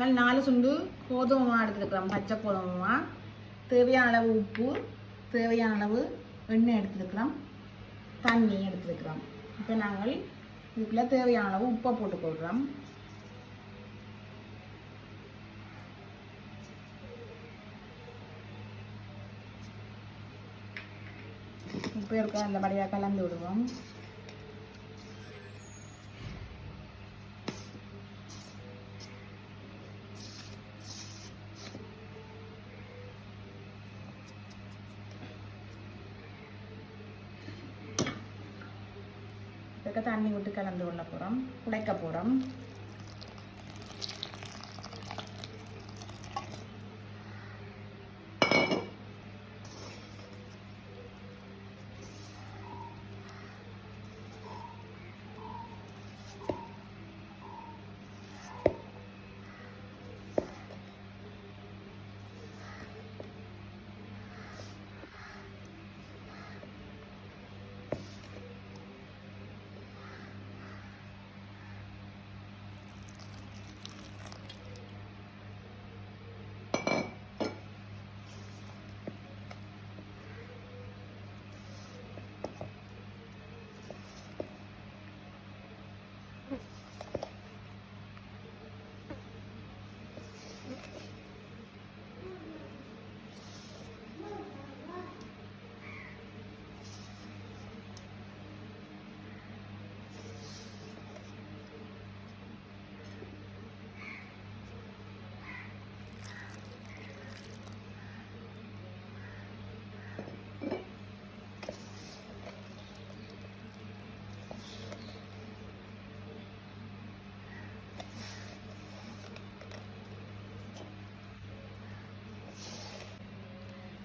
நாங்கள் 4 சுண்டு கோதுமை மாவு எடுத்துருக்கிறோம். பச்சை கோதுமை மாவு. தேவையான அளவு உப்பு, தேவையான அளவு எண்ணெய் எடுத்துருக்கிறோம். தண்ணி எடுத்துருக்கிறோம். இப்போ நாங்கள் இதுக்குள்ளே தேவையான அளவு உப்பை போட்டுக்கொள்கிறோம். உப்பு இருக்க அந்த படியாக கலந்து விடுவோம். தண்ணி விட்டு கலந்து கொள்ள போகிறோம். குழைக்க போகிறோம்.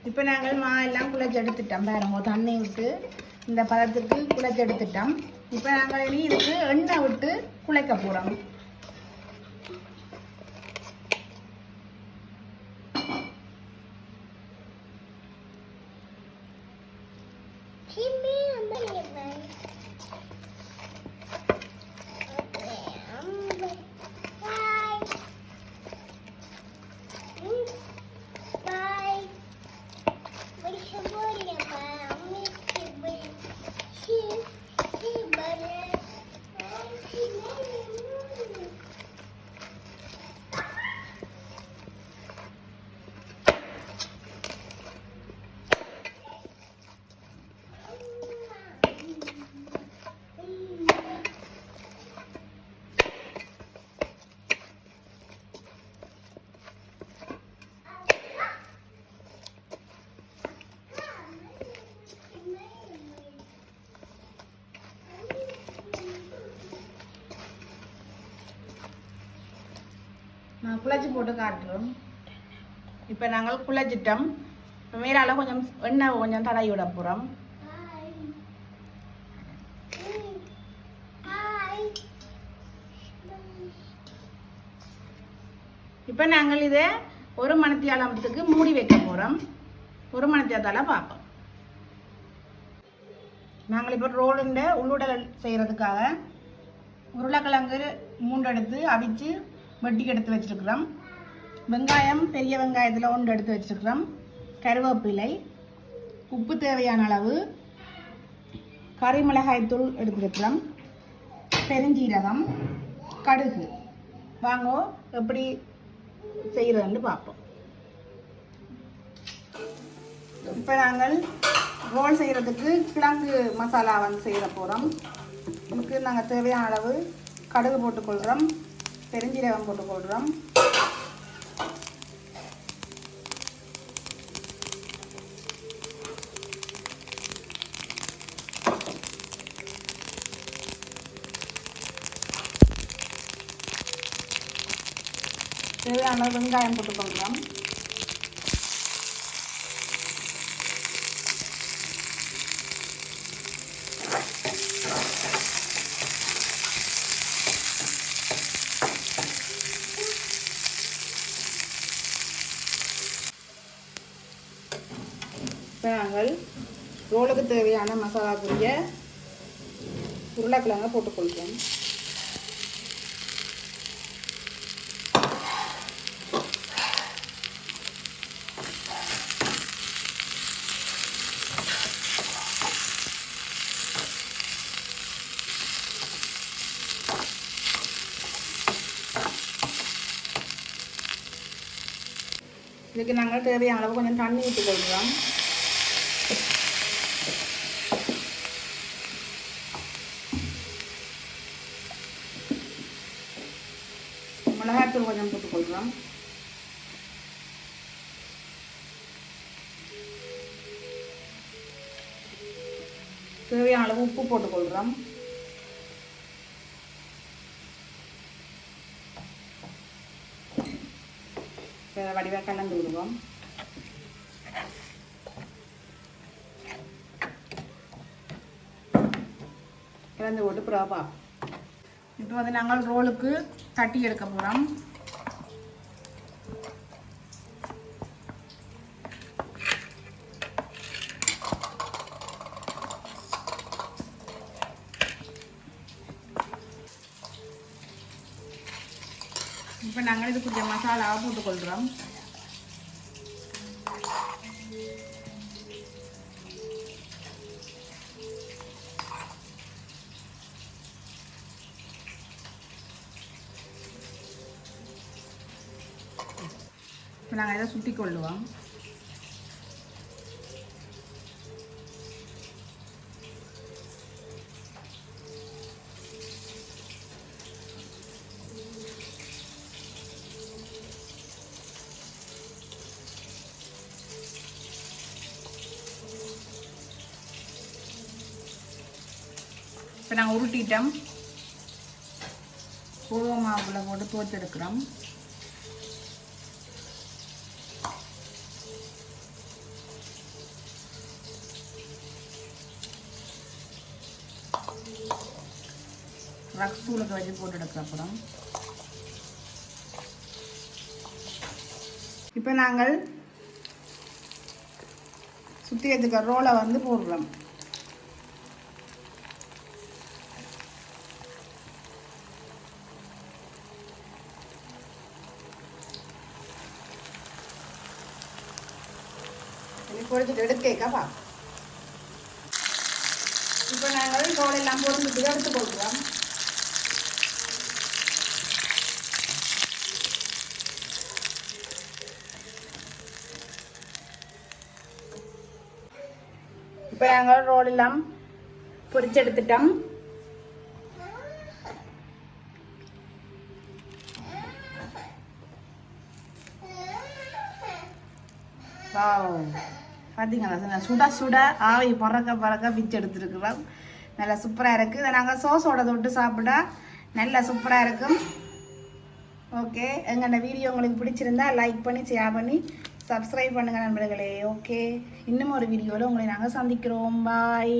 இப்போ நாங்கள் மாவெல்லாம் குழைச்சி எடுத்துட்டோம். பாருங்க, தண்ணி விட்டு இந்த பதத்துக்கு குழைச்சி எடுத்துட்டோம். இப்போ நாங்கள் இனி இதுக்கு எண்ணெய் விட்டு குழைக்க போகிறோம். நான் குழைச்சி போட்டு காட்டுறோம். இப்போ நாங்கள் குழைச்சிட்டோம். மேலால கொஞ்சம் எண்ணெய் கொஞ்சம் தடவி விட போகிறோம். இப்போ நாங்கள் இதை 1 மணித்தியாலத்துக்கு மூடி வைக்க போகிறோம். 1 மணித்தியாலத்தால பார்ப்போம். நாங்கள் இப்போ ரோலுண்ட உள்ளுடல் செய்கிறதுக்காக உருளைக்கிழங்கு 3 எடுத்து அவிச்சு வெட்டிக்கு எடுத்து வச்சுருக்கிறோம். வெங்காயம் பெரிய வெங்காயத்தில் 1 எடுத்து வச்சுருக்கிறோம். கருவேப்பிலை, உப்பு தேவையான அளவு, கறி மிளகாய் தூள் எடுத்துருக்கிறோம், பெருஞ்சீரகம், கடுகு. வாங்க எப்படி செய்கிறதுன்னு பார்ப்போம். இப்போ நாங்கள் ரோல் செய்கிறதுக்கு கிழங்கு மசாலா செய்ய போகிறோம். இதுக்கு நாங்கள் தேவையான அளவு கடுகு போட்டுக்கொள்கிறோம், பெருஞ்சீரகம் போட்டுக்கொள்கிறோம், தேவையான வெங்காயம் போட்டுக்கொள்கிறோம், நாங்கள் ரோலுக்கு தேவையான மசாலாக்குரிய உருளைக்கிழங்க போட்டுக்கொள்கிறோம். இதுக்கு நாங்கள் தேவையான அளவு கொஞ்சம் தண்ணி ஊற்றி கொள்கிறோம். மிளகாய்த்தூள் கொஞ்சம் போட்டுக்கொள்கிறோம். தேவையான அளவு உப்பு போட்டுக்கொள்கிறோம். வடிவாக கலந்து விடுவோம். கலந்து போட்டு ப்ராப்பா இப்போ வந்து நாங்கள் ரோலுக்கு தட்டி எடுக்க போகிறோம். இப்போ நாங்கள் இது கொஞ்சம் மசாலாவை போட்டுக்கொள்கிறோம். இப்போ நாங்கள் இதை சுற்றி கொள்ளுவோம். இப்போ நாங்கள் உருட்டிட்டோம். கோதுமை மாவுல போட்டு தோச்செடுக்கிறோம். ரக்ஸ் தூளுக்கு வச்சு போட்டு எடுக்கிற அப்புறம் இப்போ நாங்கள் சுற்றி வச்சுக்க ரோலை வந்து போடுறோம். பொறிச்சிட்டு எடுக்கேக்காப்பா. இப்போ நாங்கள் ரோல் எல்லாம் போட்டு எடுத்து போடுறோம். இப்போ நாங்கள் ரோல் எல்லாம் பொரிச்சு எடுத்துட்டோம். பார்த்தீங்களா, சுட சுட ஆவி பறக்க பிச்சு எடுத்துருக்குறோம். நல்லா சூப்பராக இருக்குது. இதை நாங்கள் சோஸோட தொட்டு சாப்பிட்டா நல்லா சூப்பராக இருக்கும். ஓகே, எங்களோட வீடியோ உங்களுக்கு பிடிச்சிருந்தா லைக் பண்ணி ஷேர் பண்ணி சப்ஸ்கிரைப் பண்ணுங்கள் நண்பர்களே. ஓகே, இன்னும் ஒரு வீடியோவில் உங்களை நாங்கள் சந்திக்கிறோம். பாய்.